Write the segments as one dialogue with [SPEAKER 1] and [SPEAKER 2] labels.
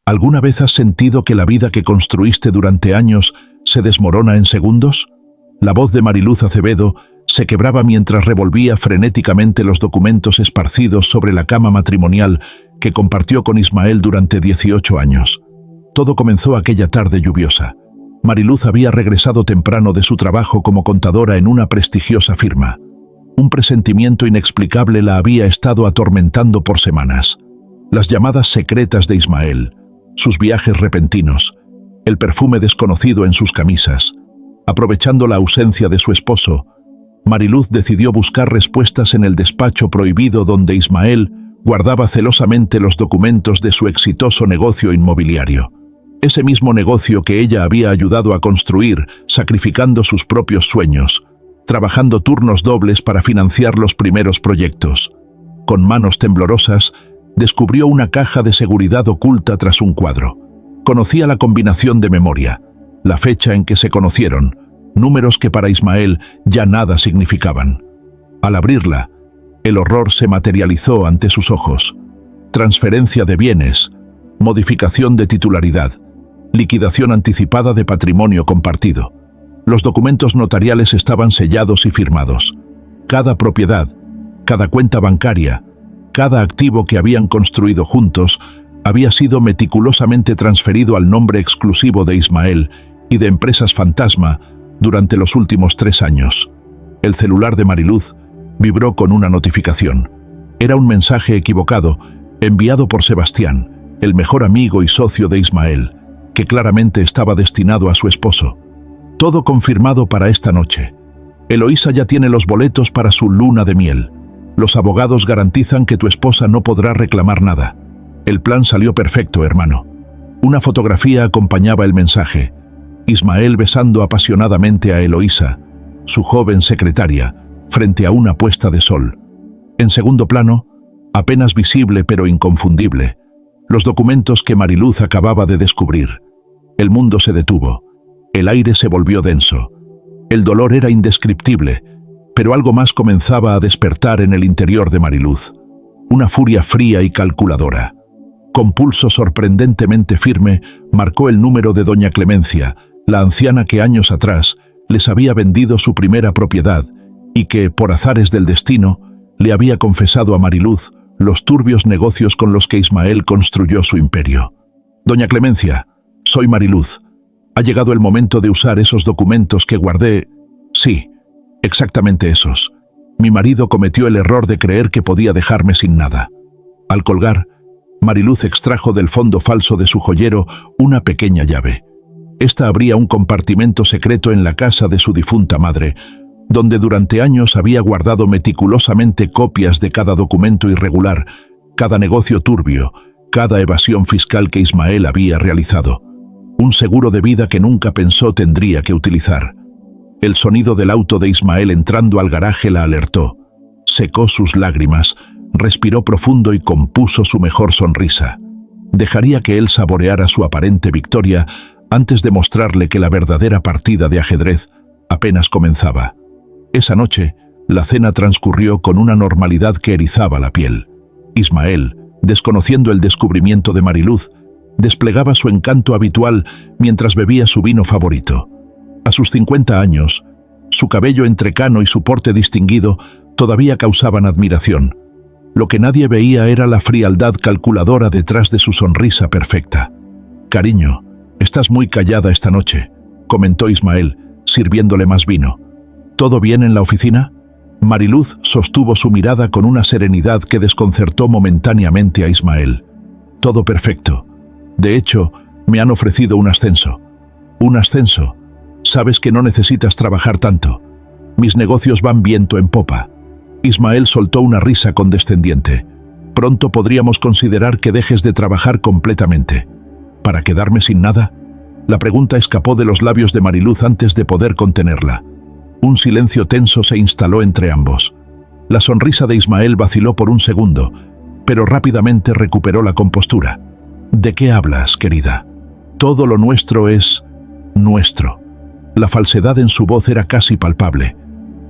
[SPEAKER 1] ¿Alguna vez has sentido que la vida que construiste durante años se desmorona en segundos? La voz de Mariluz Acevedo se quebraba mientras revolvía frenéticamente los documentos esparcidos sobre la cama matrimonial que compartió con Ismael durante 18 años. Todo comenzó aquella tarde lluviosa. Mariluz había regresado temprano de su trabajo como contadora en una prestigiosa firma. Un presentimiento inexplicable la había estado atormentando por semanas. Las llamadas secretas de Ismael, sus viajes repentinos, el perfume desconocido en sus camisas. Aprovechando la ausencia de su esposo, Mariluz decidió buscar respuestas en el despacho prohibido donde Ismael guardaba celosamente los documentos de su exitoso negocio inmobiliario. Ese mismo negocio que ella había ayudado a construir, sacrificando sus propios sueños, trabajando turnos dobles para financiar los primeros proyectos. Con manos temblorosas, descubrió una caja de seguridad oculta tras un cuadro. Conocía la combinación de memoria, la fecha en que se conocieron, números que para Ismael ya nada significaban. Al abrirla, el horror se materializó ante sus ojos. Transferencia de bienes, modificación de titularidad, liquidación anticipada de patrimonio compartido. Los documentos notariales estaban sellados y firmados. Cada propiedad, cada cuenta bancaria, cada activo que habían construido juntos había sido meticulosamente transferido al nombre exclusivo de Ismael y de empresas fantasma durante los últimos 3 años. El celular de Mariluz vibró con una notificación. Era un mensaje equivocado, enviado por Sebastián, el mejor amigo y socio de Ismael, que claramente estaba destinado a su esposo. Todo confirmado para esta noche. Eloísa ya tiene los boletos para su luna de miel. Los abogados garantizan que tu esposa no podrá reclamar nada. El plan salió perfecto, hermano. Una fotografía acompañaba el mensaje. Ismael besando apasionadamente a Eloísa, su joven secretaria, frente a una puesta de sol. En segundo plano, apenas visible pero inconfundible, los documentos que Mariluz acababa de descubrir. El mundo se detuvo. El aire se volvió denso. El dolor era indescriptible, pero algo más comenzaba a despertar en el interior de Mariluz. Una furia fría y calculadora. Con pulso sorprendentemente firme, marcó el número de doña Clemencia, la anciana que años atrás les había vendido su primera propiedad y que, por azares del destino, le había confesado a Mariluz los turbios negocios con los que Ismael construyó su imperio. Doña Clemencia, soy Mariluz. Ha llegado el momento de usar esos documentos que guardé. Sí, exactamente esos. Mi marido cometió el error de creer que podía dejarme sin nada. Al colgar, Mariluz extrajo del fondo falso de su joyero una pequeña llave. Esta abría un compartimento secreto en la casa de su difunta madre, donde durante años había guardado meticulosamente copias de cada documento irregular, cada negocio turbio, cada evasión fiscal que Ismael había realizado. Un seguro de vida que nunca pensó tendría que utilizar. El sonido del auto de Ismael entrando al garaje la alertó. Secó sus lágrimas, respiró profundo y compuso su mejor sonrisa. Dejaría que él saboreara su aparente victoria antes de mostrarle que la verdadera partida de ajedrez apenas comenzaba. Esa noche, la cena transcurrió con una normalidad que erizaba la piel. Ismael, desconociendo el descubrimiento de Mariluz, desplegaba su encanto habitual mientras bebía su vino favorito. A sus 50 años, su cabello entrecano y su porte distinguido todavía causaban admiración. Lo que nadie veía era la frialdad calculadora detrás de su sonrisa perfecta. «Cariño, estás muy callada esta noche», comentó Ismael, sirviéndole más vino. «¿Todo bien en la oficina?» Mariluz sostuvo su mirada con una serenidad que desconcertó momentáneamente a Ismael. «Todo perfecto. De hecho, me han ofrecido un ascenso». «¿Un ascenso? Sabes que no necesitas trabajar tanto. Mis negocios van viento en popa». Ismael soltó una risa condescendiente. «Pronto podríamos considerar que dejes de trabajar completamente». ¿Para quedarme sin nada? La pregunta escapó de los labios de Mariluz antes de poder contenerla. Un silencio tenso se instaló entre ambos. La sonrisa de Ismael vaciló por un segundo, pero rápidamente recuperó la compostura. «¿De qué hablas, querida? Todo lo nuestro es nuestro». La falsedad en su voz era casi palpable.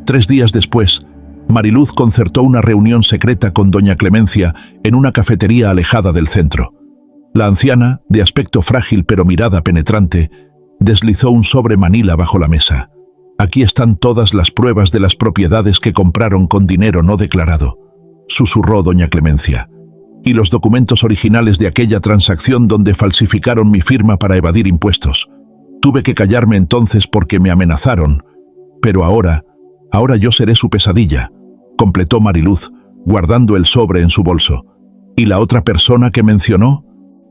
[SPEAKER 1] 3 días después, Mariluz concertó una reunión secreta con doña Clemencia en una cafetería alejada del centro. La anciana, de aspecto frágil pero mirada penetrante, deslizó un sobre manila bajo la mesa. «Aquí están todas las pruebas de las propiedades que compraron con dinero no declarado», susurró doña Clemencia. «Y los documentos originales de aquella transacción donde falsificaron mi firma para evadir impuestos. Tuve que callarme entonces porque me amenazaron. Pero ahora yo seré su pesadilla», completó Mariluz, guardando el sobre en su bolso. «¿Y la otra persona que mencionó?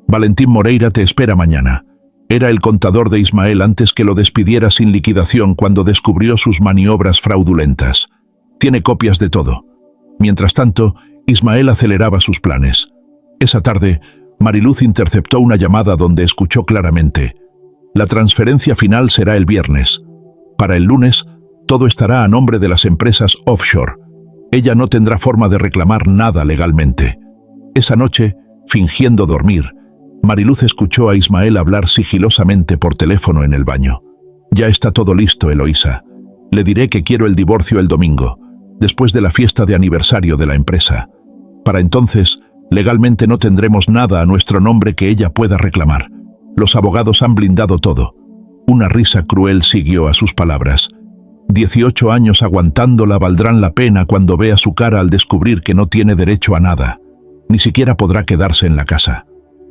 [SPEAKER 1] Valentín Moreira te espera mañana. Era el contador de Ismael antes que lo despidiera sin liquidación cuando descubrió sus maniobras fraudulentas. Tiene copias de todo». Mientras tanto, Ismael aceleraba sus planes. Esa tarde, Mariluz interceptó una llamada donde escuchó claramente: «La transferencia final será el viernes. Para el lunes, todo estará a nombre de las empresas offshore. Ella no tendrá forma de reclamar nada legalmente». Esa noche, fingiendo dormir, Mariluz escuchó a Ismael hablar sigilosamente por teléfono en el baño. «Ya está todo listo, Eloísa. Le diré que quiero el divorcio el domingo, después de la fiesta de aniversario de la empresa. Para entonces, legalmente no tendremos nada a nuestro nombre que ella pueda reclamar. Los abogados han blindado todo». Una risa cruel siguió a sus palabras. 18 años aguantándola valdrán la pena cuando vea su cara al descubrir que no tiene derecho a nada. Ni siquiera podrá quedarse en la casa.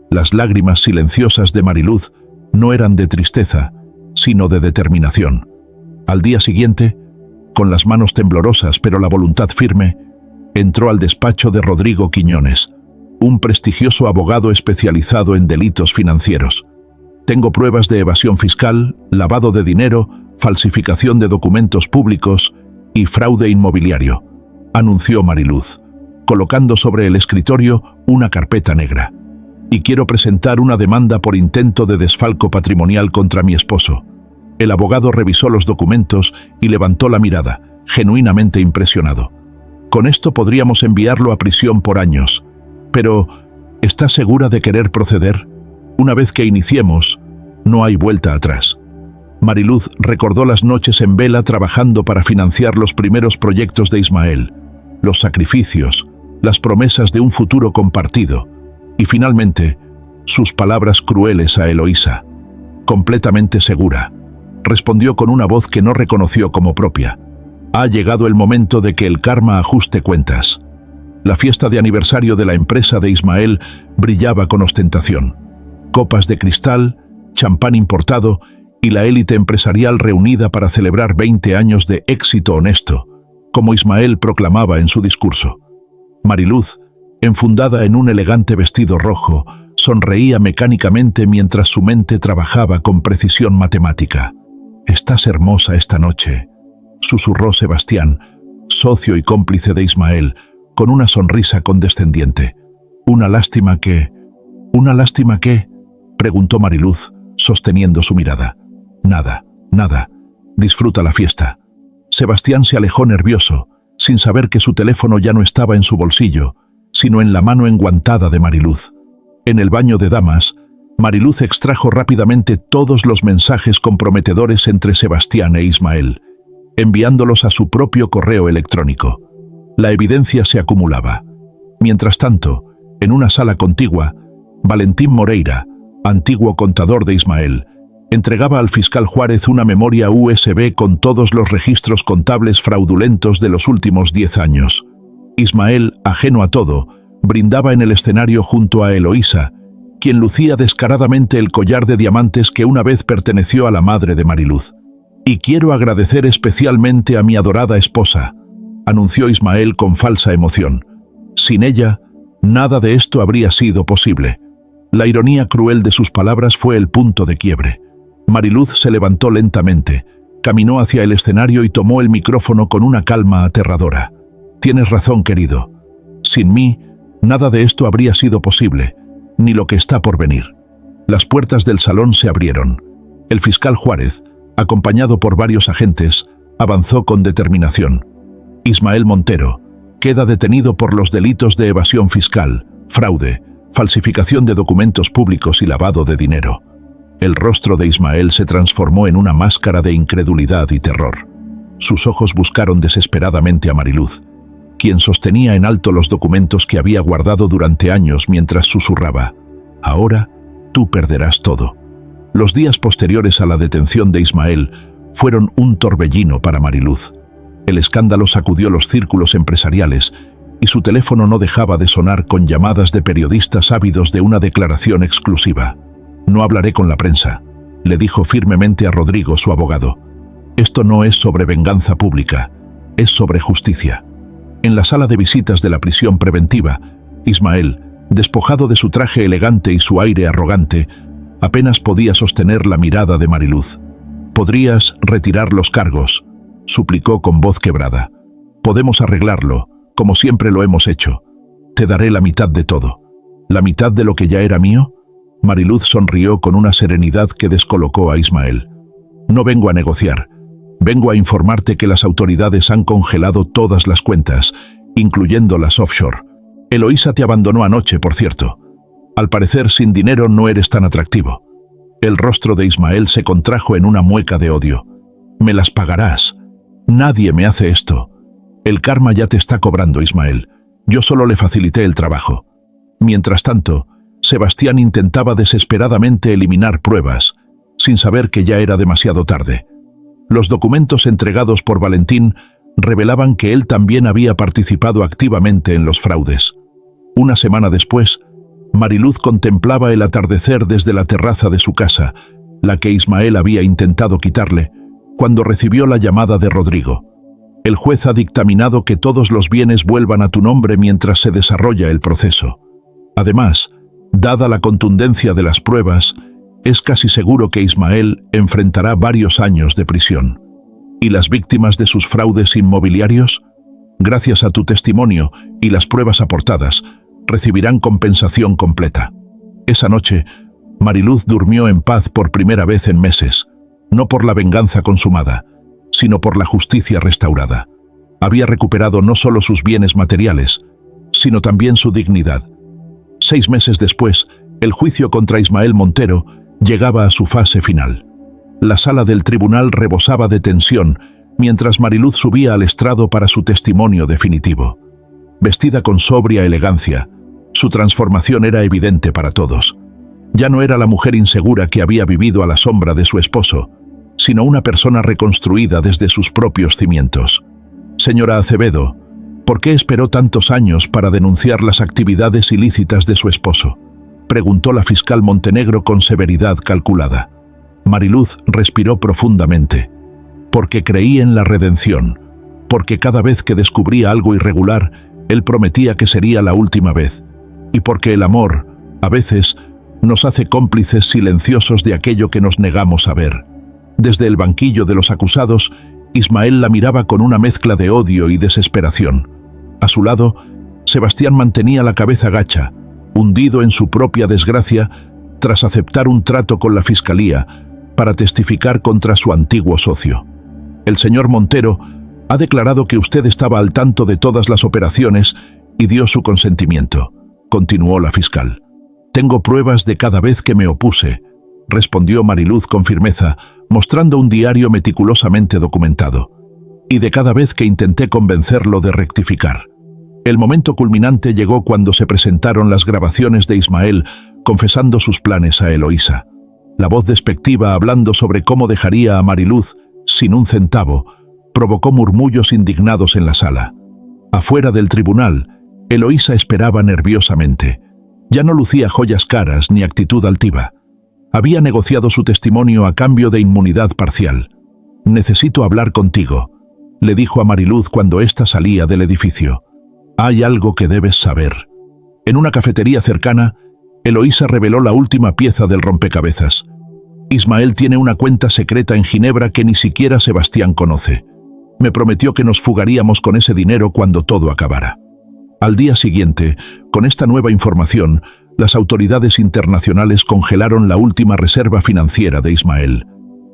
[SPEAKER 1] Las lágrimas silenciosas de Mariluz no eran de tristeza, sino de determinación. Al día siguiente, con las manos temblorosas pero la voluntad firme, entró al despacho de Rodrigo Quiñones, un prestigioso abogado especializado en delitos financieros. «Tengo pruebas de evasión fiscal, lavado de dinero, falsificación de documentos públicos y fraude inmobiliario», anunció Mariluz, colocando sobre el escritorio una carpeta negra. «Y quiero presentar una demanda por intento de desfalco patrimonial contra mi esposo». El abogado revisó los documentos y levantó la mirada, genuinamente impresionado. «Con esto podríamos enviarlo a prisión por años. Pero, ¿está segura de querer proceder? Una vez que iniciemos, no hay vuelta atrás». Mariluz recordó las noches en vela trabajando para financiar los primeros proyectos de Ismael, los sacrificios, las promesas de un futuro compartido, y finalmente, sus palabras crueles a Eloísa. «Completamente segura», respondió con una voz que no reconoció como propia. «Ha llegado el momento de que el karma ajuste cuentas». La fiesta de aniversario de la empresa de Ismael brillaba con ostentación. Copas de cristal, champán importado y la élite empresarial reunida para celebrar 20 años de éxito honesto, como Ismael proclamaba en su discurso. Mariluz, enfundada en un elegante vestido rojo, sonreía mecánicamente mientras su mente trabajaba con precisión matemática. «Estás hermosa esta noche», susurró Sebastián, socio y cómplice de Ismael, con una sonrisa condescendiente. «Una lástima que...» preguntó Mariluz, sosteniendo su mirada. «Nada, disfruta la fiesta». Sebastián se alejó nervioso, sin saber que su teléfono ya no estaba en su bolsillo, sino en la mano enguantada de Mariluz. En el baño de damas, Mariluz extrajo rápidamente todos los mensajes comprometedores entre Sebastián e Ismael, enviándolos a su propio correo electrónico. La evidencia se acumulaba. Mientras tanto, en una sala contigua, Valentín Moreira, antiguo contador de Ismael, entregaba al fiscal Juárez una memoria USB con todos los registros contables fraudulentos de los últimos 10 años. Ismael, ajeno a todo, brindaba en el escenario junto a Eloísa, quien lucía descaradamente el collar de diamantes que una vez perteneció a la madre de Mariluz. «Y quiero agradecer especialmente a mi adorada esposa», anunció Ismael con falsa emoción. «Sin ella, nada de esto habría sido posible». La ironía cruel de sus palabras fue el punto de quiebre. Mariluz se levantó lentamente, caminó hacia el escenario y tomó el micrófono con una calma aterradora. «Tienes razón, querido. Sin mí, nada de esto habría sido posible, ni lo que está por venir». Las puertas del salón se abrieron. El fiscal Juárez, acompañado por varios agentes, avanzó con determinación. «Ismael Montero queda detenido por los delitos de evasión fiscal, fraude, falsificación de documentos públicos y lavado de dinero». El rostro de Ismael se transformó en una máscara de incredulidad y terror. Sus ojos buscaron desesperadamente a Mariluz, quien sostenía en alto los documentos que había guardado durante años mientras susurraba: Ahora, tú perderás todo. Los días posteriores a la detención de Ismael fueron un torbellino para Mariluz. El escándalo sacudió los círculos empresariales y su teléfono no dejaba de sonar con llamadas de periodistas ávidos de una declaración exclusiva. «No hablaré con la prensa», le dijo firmemente a Rodrigo, su abogado. «Esto no es sobre venganza pública, es sobre justicia». En la sala de visitas de la prisión preventiva, Ismael, despojado de su traje elegante y su aire arrogante, apenas podía sostener la mirada de Mariluz. «Podrías retirar los cargos», suplicó con voz quebrada. «Podemos arreglarlo, como siempre lo hemos hecho. Te daré la mitad de todo». «¿La mitad de lo que ya era mío?». Mariluz sonrió con una serenidad que descolocó a Ismael. «No vengo a negociar. Vengo a informarte que las autoridades han congelado todas las cuentas, incluyendo las offshore. Eloísa te abandonó anoche, por cierto. Al parecer, sin dinero no eres tan atractivo». El rostro de Ismael se contrajo en una mueca de odio. «Me las pagarás. Nadie me hace esto. El karma ya te está cobrando, Ismael. Yo solo le facilité el trabajo». Mientras tanto, Sebastián intentaba desesperadamente eliminar pruebas, sin saber que ya era demasiado tarde. Los documentos entregados por Valentín revelaban que él también había participado activamente en los fraudes. Una semana después, Mariluz contemplaba el atardecer desde la terraza de su casa, la que Ismael había intentado quitarle, cuando recibió la llamada de Rodrigo. «El juez ha dictaminado que todos los bienes vuelvan a tu nombre mientras se desarrolla el proceso. Además, dada la contundencia de las pruebas, es casi seguro que Ismael enfrentará varios años de prisión. ¿Y las víctimas de sus fraudes inmobiliarios? Gracias a tu testimonio y las pruebas aportadas, recibirán compensación completa». Esa noche, Mariluz durmió en paz por primera vez en meses, no por la venganza consumada, sino por la justicia restaurada. Había recuperado no solo sus bienes materiales, sino también su dignidad. 6 meses después, el juicio contra Ismael Montero llegaba a su fase final. La sala del tribunal rebosaba de tensión mientras Mariluz subía al estrado para su testimonio definitivo. Vestida con sobria elegancia, su transformación era evidente para todos. Ya no era la mujer insegura que había vivido a la sombra de su esposo, sino una persona reconstruida desde sus propios cimientos. «Señora Acevedo, ¿por qué esperó tantos años para denunciar las actividades ilícitas de su esposo?», preguntó la fiscal Montenegro con severidad calculada. Mariluz respiró profundamente. «Porque creí en la redención, porque cada vez que descubría algo irregular, él prometía que sería la última vez, y porque el amor, a veces, nos hace cómplices silenciosos de aquello que nos negamos a ver». Desde el banquillo de los acusados, Ismael la miraba con una mezcla de odio y desesperación. A su lado, Sebastián mantenía la cabeza gacha, hundido en su propia desgracia, tras aceptar un trato con la fiscalía para testificar contra su antiguo socio. «El señor Montero ha declarado que usted estaba al tanto de todas las operaciones y dio su consentimiento», continuó la fiscal. «Tengo pruebas de cada vez que me opuse», respondió Mariluz con firmeza, mostrando un diario meticulosamente documentado. «Y de cada vez que intenté convencerlo de rectificar». El momento culminante llegó cuando se presentaron las grabaciones de Ismael confesando sus planes a Eloísa. La voz despectiva hablando sobre cómo dejaría a Mariluz sin un centavo provocó murmullos indignados en la sala. Afuera del tribunal, Eloísa esperaba nerviosamente. Ya no lucía joyas caras ni actitud altiva. Había negociado su testimonio a cambio de inmunidad parcial. «Necesito hablar contigo», le dijo a Mariluz cuando ésta salía del edificio. «Hay algo que debes saber». En una cafetería cercana, Eloísa reveló la última pieza del rompecabezas. «Ismael tiene una cuenta secreta en Ginebra que ni siquiera Sebastián conoce. Me prometió que nos fugaríamos con ese dinero cuando todo acabara». Al día siguiente, con esta nueva información, las autoridades internacionales congelaron la última reserva financiera de Ismael.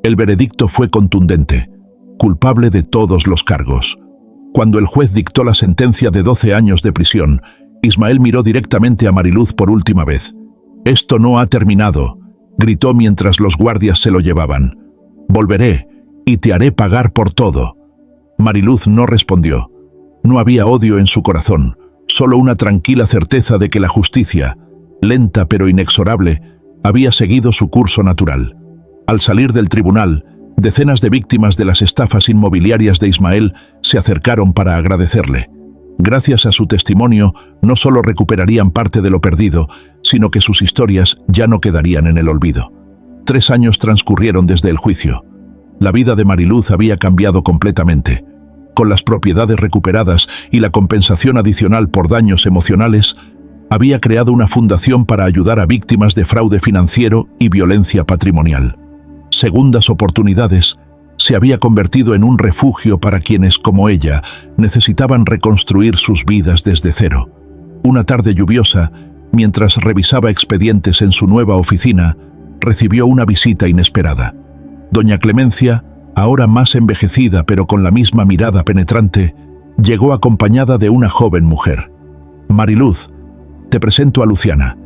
[SPEAKER 1] El veredicto fue contundente: culpable de todos los cargos. Cuando el juez dictó la sentencia de 12 años de prisión, Ismael miró directamente a Mariluz por última vez. «Esto no ha terminado», gritó mientras los guardias se lo llevaban. «Volveré y te haré pagar por todo». Mariluz no respondió. No había odio en su corazón, solo una tranquila certeza de que la justicia, lenta pero inexorable, había seguido su curso natural. Al salir del tribunal, decenas de víctimas de las estafas inmobiliarias de Ismael se acercaron para agradecerle. Gracias a su testimonio, no solo recuperarían parte de lo perdido, sino que sus historias ya no quedarían en el olvido. 3 años transcurrieron desde el juicio. La vida de Mariluz había cambiado completamente. Con las propiedades recuperadas y la compensación adicional por daños emocionales, había creado una fundación para ayudar a víctimas de fraude financiero y violencia patrimonial. Segundas oportunidades, se había convertido en un refugio para quienes, como ella, necesitaban reconstruir sus vidas desde cero. Una tarde lluviosa, mientras revisaba expedientes en su nueva oficina, recibió una visita inesperada. Doña Clemencia, ahora más envejecida pero con la misma mirada penetrante, llegó acompañada de una joven mujer. «Mariluz, te presento a Luciana.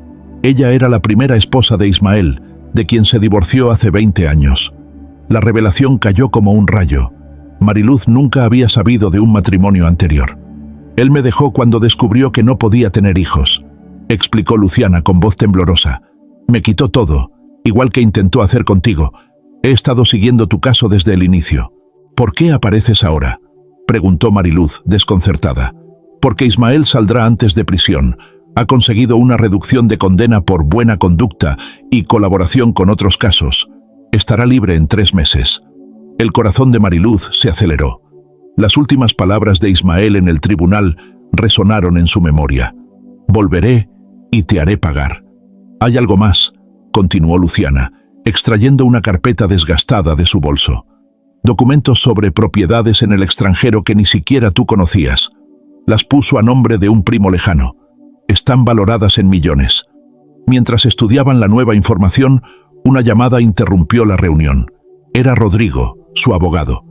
[SPEAKER 1] Ella era la primera esposa de Ismael, de quien se divorció hace 20 años. La revelación cayó como un rayo. Mariluz nunca había sabido de un matrimonio anterior. Él me dejó cuando descubrió que no podía tener hijos», explicó Luciana con voz temblorosa. «Me quitó todo, igual que intentó hacer contigo. He estado siguiendo tu caso desde el inicio». «¿Por qué apareces ahora?», preguntó Mariluz, desconcertada. «Porque Ismael saldrá antes de prisión. Ha conseguido una reducción de condena por buena conducta y colaboración con otros casos. Estará libre en 3 meses». El corazón de Mariluz se aceleró. Las últimas palabras de Ismael en el tribunal resonaron en su memoria. «Volveré y te haré pagar». «Hay algo más», continuó Luciana, extrayendo una carpeta desgastada de su bolso. «Documentos sobre propiedades en el extranjero que ni siquiera tú conocías. Las puso a nombre de un primo lejano. Están valoradas en millones». Mientras estudiaban la nueva información, una llamada interrumpió la reunión. Era Rodrigo, su abogado.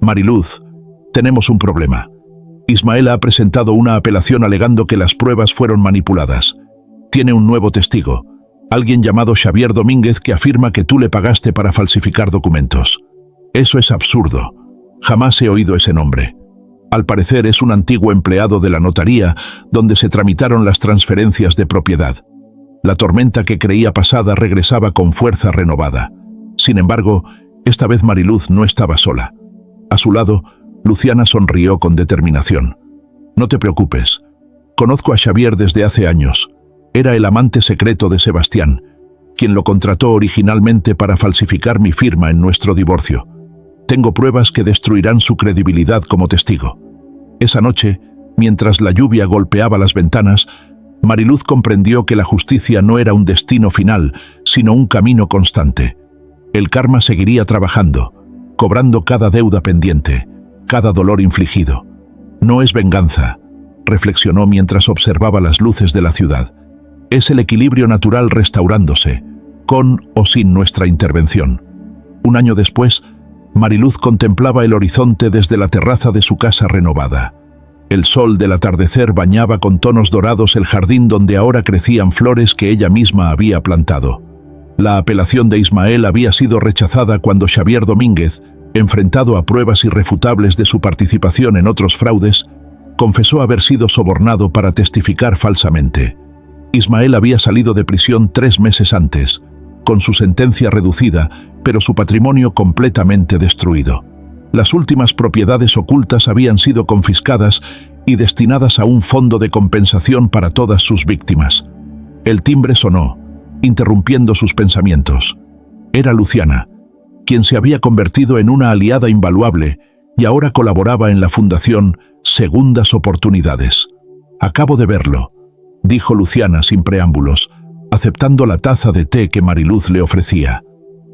[SPEAKER 1] «Mariluz, tenemos un problema. Ismael ha presentado una apelación alegando que las pruebas fueron manipuladas. Tiene un nuevo testigo, alguien llamado Xavier Domínguez, que afirma que tú le pagaste para falsificar documentos. Eso es absurdo. Jamás he oído ese nombre. Al parecer es un antiguo empleado de la notaría donde se tramitaron las transferencias de propiedad. La tormenta que creía pasada regresaba con fuerza renovada. Sin embargo, esta vez Mariluz no estaba sola. A su lado, Luciana sonrió con determinación. «No te preocupes. Conozco a Xavier desde hace años. Era el amante secreto de Sebastián, quien lo contrató originalmente para falsificar mi firma en nuestro divorcio. Tengo pruebas que destruirán su credibilidad como testigo». Esa noche, mientras la lluvia golpeaba las ventanas, Mariluz comprendió que la justicia no era un destino final, sino un camino constante. El karma seguiría trabajando, cobrando cada deuda pendiente, cada dolor infligido. «No es venganza», reflexionó mientras observaba las luces de la ciudad. «Es el equilibrio natural restaurándose, con o sin nuestra intervención». Un año después, Mariluz contemplaba el horizonte desde la terraza de su casa renovada. El sol del atardecer bañaba con tonos dorados el jardín donde ahora crecían flores que ella misma había plantado. La apelación de Ismael había sido rechazada cuando Xavier Domínguez, enfrentado a pruebas irrefutables de su participación en otros fraudes, confesó haber sido sobornado para testificar falsamente. Ismael había salido de prisión 3 meses antes, con su sentencia reducida, pero su patrimonio completamente destruido. Las últimas propiedades ocultas habían sido confiscadas y destinadas a un fondo de compensación para todas sus víctimas. El timbre sonó, interrumpiendo sus pensamientos. Era Luciana, quien se había convertido en una aliada invaluable y ahora colaboraba en la fundación Segundas Oportunidades. «Acabo de verlo», dijo Luciana sin preámbulos, aceptando la taza de té que Mariluz le ofrecía.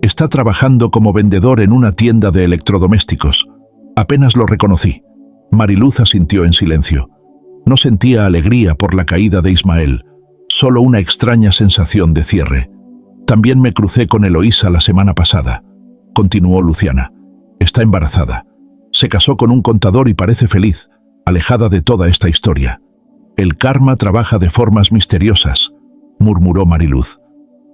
[SPEAKER 1] «Está trabajando como vendedor en una tienda de electrodomésticos. Apenas lo reconocí». Mariluz asintió en silencio. No sentía alegría por la caída de Ismael, solo una extraña sensación de cierre. «También me crucé con Eloísa la semana pasada», continuó Luciana. «Está embarazada. Se casó con un contador y parece feliz, alejada de toda esta historia». «El karma trabaja de formas misteriosas», murmuró Mariluz.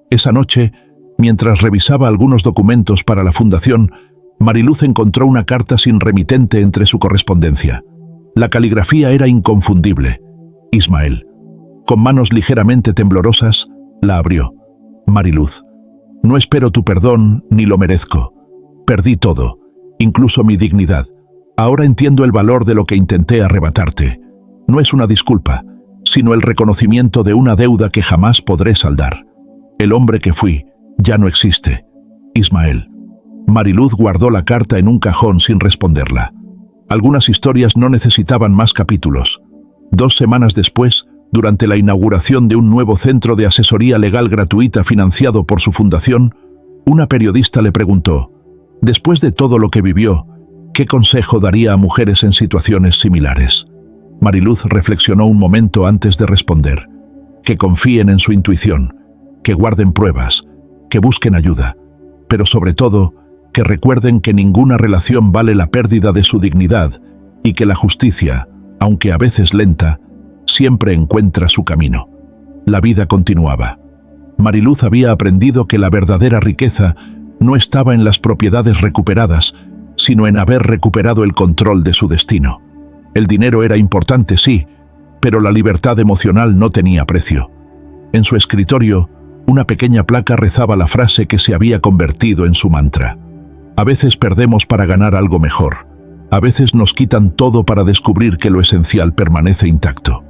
[SPEAKER 1] Esa noche, mientras revisaba algunos documentos para la fundación, Mariluz encontró una carta sin remitente entre su correspondencia. La caligrafía era inconfundible. Ismael. Con manos ligeramente temblorosas, La abrió. Mariluz. No espero tu perdón, ni lo merezco. Perdí todo, incluso mi dignidad. Ahora entiendo el valor de lo que intenté arrebatarte. No es una disculpa, sino el reconocimiento de una deuda que jamás podré saldar. El hombre que fui ya no existe. Ismael. Mariluz guardó la carta en un cajón sin responderla. Algunas historias no necesitaban más capítulos. 2 semanas después, durante la inauguración de un nuevo centro de asesoría legal gratuita financiado por su fundación, una periodista le preguntó, después de todo lo que vivió, ¿qué consejo daría a mujeres en situaciones similares? Mariluz reflexionó un momento antes de responder. Que confíen en su intuición, que guarden pruebas, que busquen ayuda, pero sobre todo, que recuerden que ninguna relación vale la pérdida de su dignidad y que la justicia, aunque a veces lenta, siempre encuentra su camino. La vida continuaba. Mariluz había aprendido que la verdadera riqueza no estaba en las propiedades recuperadas, sino en haber recuperado el control de su destino. El dinero era importante, sí, pero la libertad emocional no tenía precio. En su escritorio, una pequeña placa rezaba la frase que se había convertido en su mantra. A veces perdemos para ganar algo mejor. A veces nos quitan todo para descubrir que lo esencial permanece intacto.